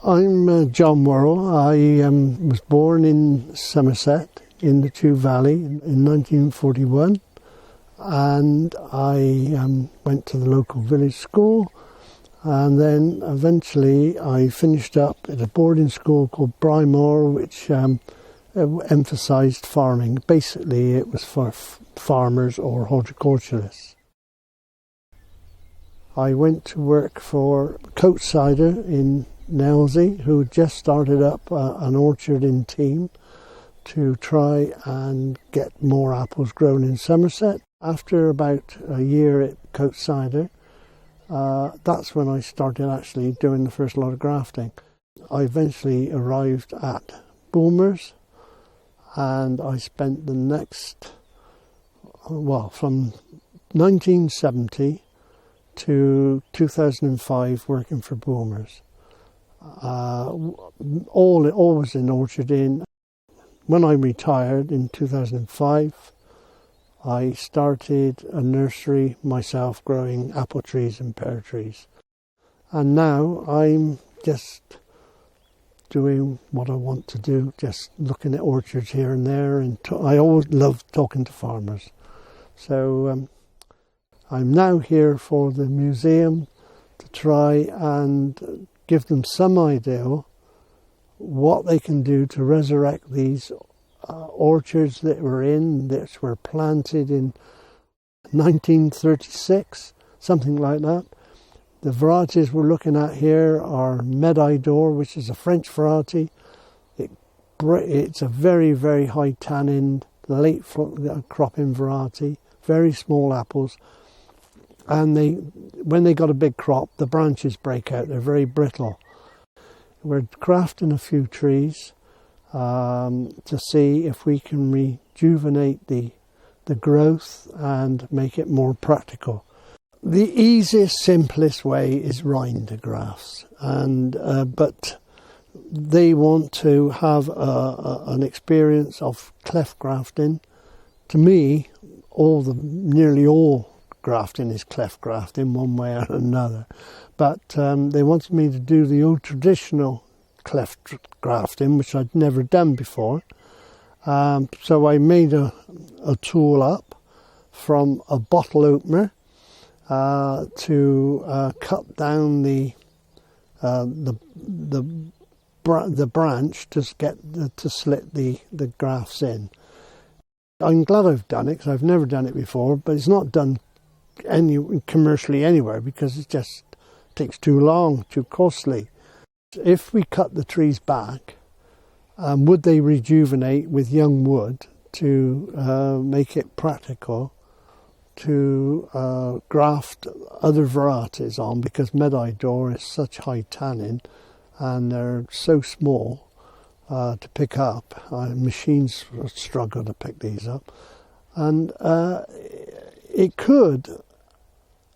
I'm John Worle. I was born in Somerset in the Chew Valley in 1941, and I went to the local village school, and then eventually I finished up at a boarding school called Brymore, which emphasised farming. Basically it was for farmers or horticulturists. I went to work for Coat Cider in Nailsea, who just started up an orchard in Team to try and get more apples grown in Somerset. After about a year at Coat Cider, that's when I started actually doing the first lot of grafting. I eventually arrived at Bulmers, and I spent the next, from 1970 to 2005 working for Bulmers. Always in orchard in. When I retired in 2005, I started a nursery myself growing apple trees and pear trees. And now I'm just doing what I want to do, just looking at orchards here and there. And I always love talking to farmers. So I'm now here for the museum to try and give them some idea what they can do to resurrect these orchards that were planted in 1936, something like that. The varieties we're looking at here are Médaille d'Or, which is a French variety. It's a very, very high tannin, late cropping variety, very small apples. And when they got a big crop, the branches break out. They're very brittle. We're grafting a few trees to see if we can rejuvenate the growth and make it more practical. The easiest, simplest way is rind grafts, but they want to have an experience of cleft grafting. To me, nearly all grafting is cleft grafting one way or another, but they wanted me to do the old traditional cleft grafting, which I'd never done before. So I made a tool up from a bottle opener to cut down the branch to slit the grafts in. I'm glad I've done it because I've never done it before, but it's not done commercially anywhere because it just takes too long, too costly. If we cut the trees back, would they rejuvenate with young wood to make it practical to graft other varieties on, because Médaille d'Or is such high tannin and they're so small to pick up. Machines struggle to pick these up, and it could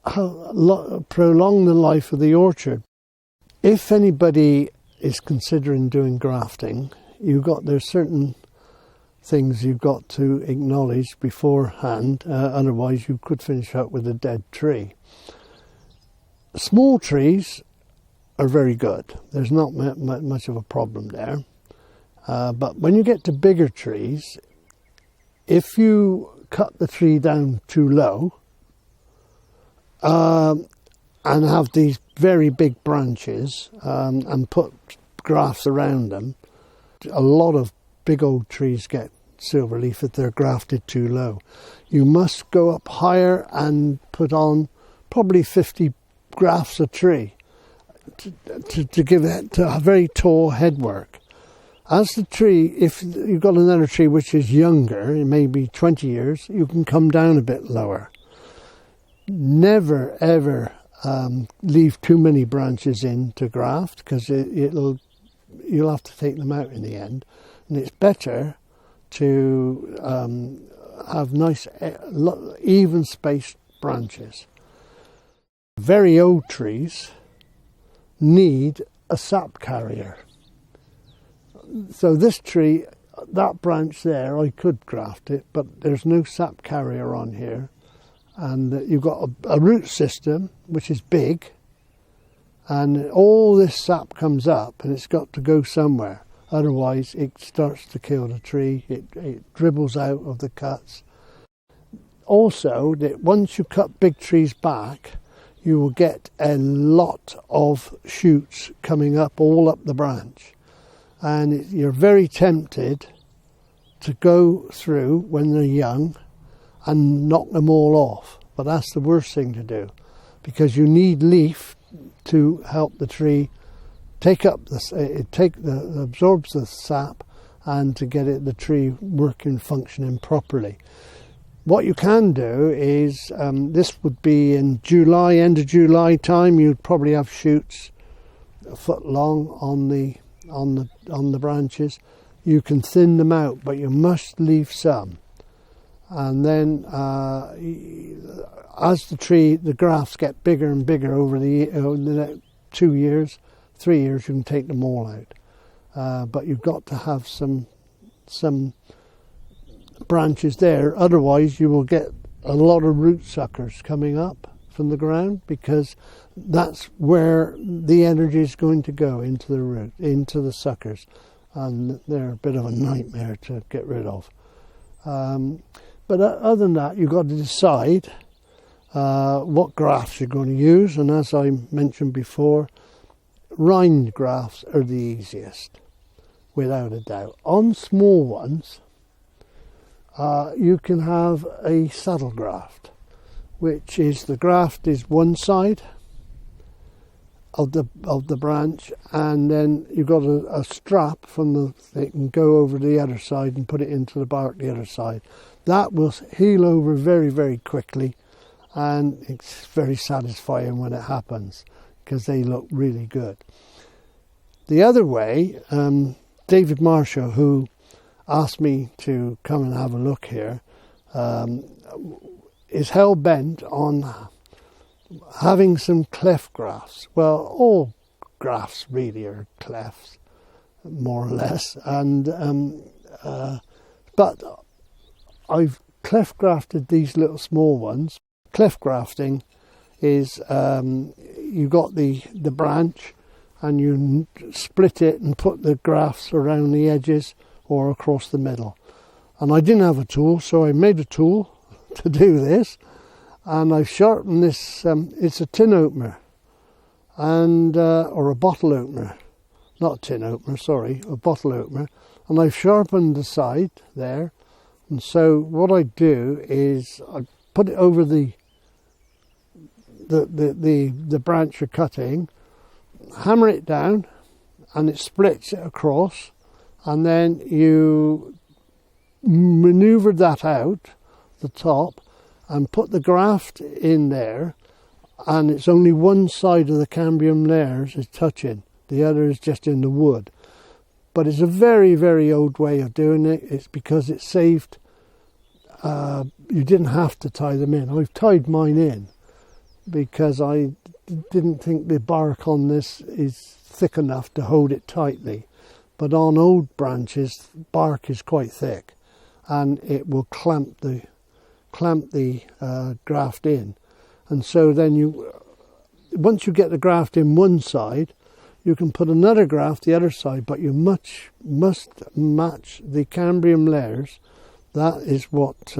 prolong the life of the orchard. If anybody is considering doing grafting, there's certain things you've got to acknowledge beforehand, otherwise you could finish up with a dead tree. Small trees are very good. There's not much of a problem there. But when you get to bigger trees, if you cut the tree down too low and have these very big branches and put grafts around them, a lot of big old trees get silverleaf if they're grafted too low. You must go up higher and put on probably 50 grafts a tree to give it a very tall headwork. As the tree, if you've got another tree which is younger, it may be 20 years, you can come down a bit lower. Never ever leave too many branches in to graft, because you'll have to take them out in the end. And it's better to have nice, even spaced branches. Very old trees need a sap carrier. So this tree, that branch there, I could graft it, but there's no sap carrier on here. And you've got a root system, which is big, and all this sap comes up and it's got to go somewhere. Otherwise it starts to kill the tree. It dribbles out of the cuts. Also, that once you cut big trees back, you will get a lot of shoots coming up all up the branch, and you're very tempted to go through when they're young and knock them all off. But that's the worst thing to do, because you need leaf to help the tree take up absorbs the sap, and to get the tree working, functioning properly. What you can do is, this would be in July, end of July time. You'd probably have shoots a foot long on the branches. You can thin them out, but you must leave some. And then as the grafts get bigger and bigger over the next 2 years, 3 years, you can take them all out. But you've got to have some branches there, otherwise you will get a lot of root suckers coming up from the ground, because that's where the energy is going to go, into the root, into the suckers, and they're a bit of a nightmare to get rid of. But other than that, you've got to decide what grafts you're going to use, and as I mentioned before, rind grafts are the easiest, without a doubt. On small ones, you can have a saddle graft, which is the graft is one side of the branch, and then you've got a strap it can go over the other side and put it into the bark the other side. That will heal over very, very quickly, and it's very satisfying when it happens, because they look really good. The other way, David Marshall, who asked me to come and have a look here, is hell-bent on having some cleft grafts. Well, all grafts really are clefts, more or less, and but I've cleft grafted these little small ones. Cleft grafting is you got the branch and you split it and put the grafts around the edges or across the middle. And I didn't have a tool, so I made a tool to do this, and I've sharpened this. It's a tin opener, and or a bottle opener, not a tin opener, sorry, a bottle opener. And I've sharpened the side there, and so what I do is I put it over the branch you're cutting, hammer it down, and it splits it across, and then you manoeuvre that out the top and put the graft in there, and it's only one side of the cambium layers is touching, the other is just in the wood. But it's a very, very old way of doing it. It's because it saved, you didn't have to tie them in. I've tied mine in because I didn't think the bark on this is thick enough to hold it tightly. But on old branches, bark is quite thick, and it will clamp the graft in. And so then once you get the graft in one side, you can put another graft the other side, but you must match the cambium layers. That is what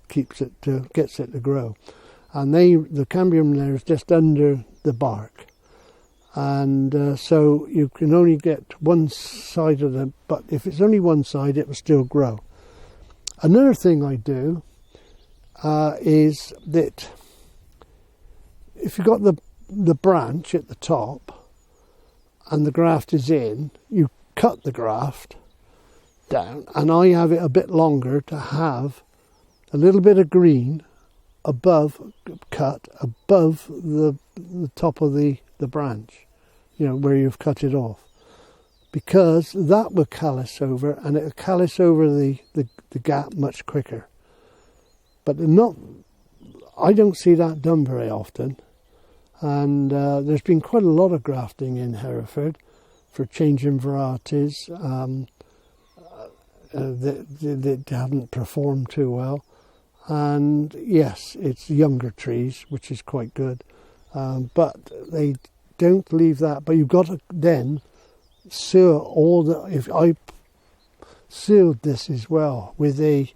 gets it to grow. And the cambium layer is just under the bark. And so you can only get one side of them, but if it's only one side, it will still grow. Another thing I do is that if you've got the branch at the top and the graft is in, you cut the graft down, and I have it a bit longer to have a little bit of green cut above the top of the branch, where you've cut it off, because that will callus over, and it'll callus over the gap much quicker. But I don't see that done very often, and there's been quite a lot of grafting in Hereford for changing varieties that haven't performed too well. And yes, it's younger trees, which is quite good, but don't leave that. But you've got to then seal all the. If I sealed this as well with a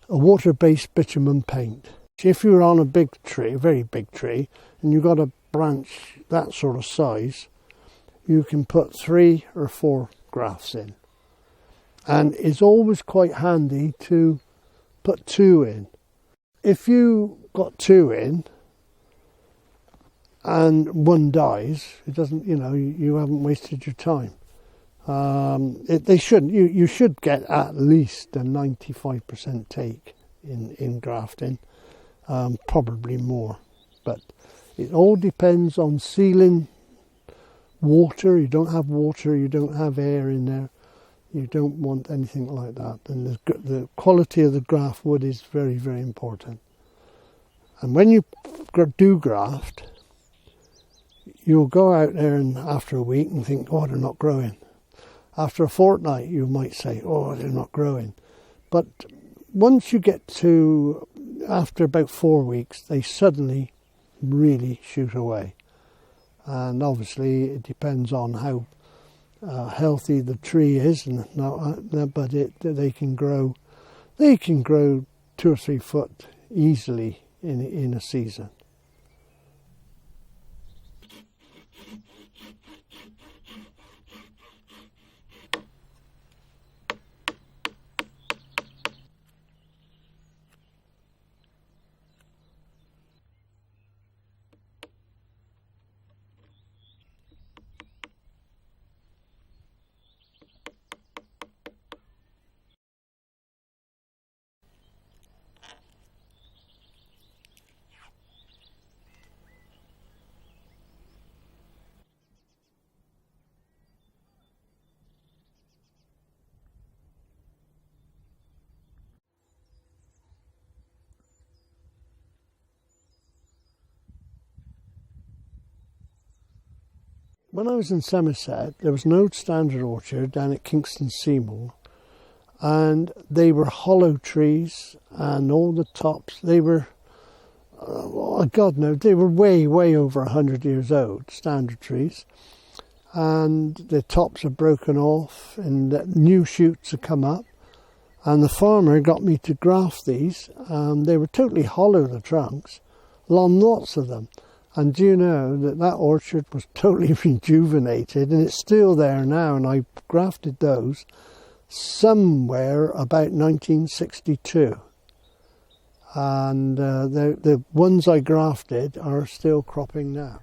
water-based bitumen paint. If you're on a big tree, a very big tree, and you've got a branch that sort of size, you can put 3 or 4 grafts in. And it's always quite handy to put 2 in. If you got 2 in and one dies, it doesn't, you haven't wasted your time. They shouldn't. You should get at least a 95% take in grafting, probably more. But it all depends on sealing water. You don't have water, you don't have air in there. You don't want anything like that. And the quality of the graft wood is very, very important. And when you do graft, you'll go out there and after a week and think, oh, they're not growing. After a fortnight, you might say, oh, they're not growing. But once you get to, after about 4 weeks, they suddenly really shoot away. And obviously, it depends on how healthy the tree is, but they can grow 2 or 3 foot easily in a season. When I was in Somerset, there was an old standard orchard down at Kingston Seymour, and they were hollow trees, and all the tops, they were, God no, they were way, way over 100 years old, standard trees, and the tops are broken off, and new shoots have come up, and the farmer got me to graft these. They were totally hollow, the trunks, lots of them. And do you know that orchard was totally rejuvenated, and it's still there now, and I grafted those somewhere about 1962. And the ones I grafted are still cropping now.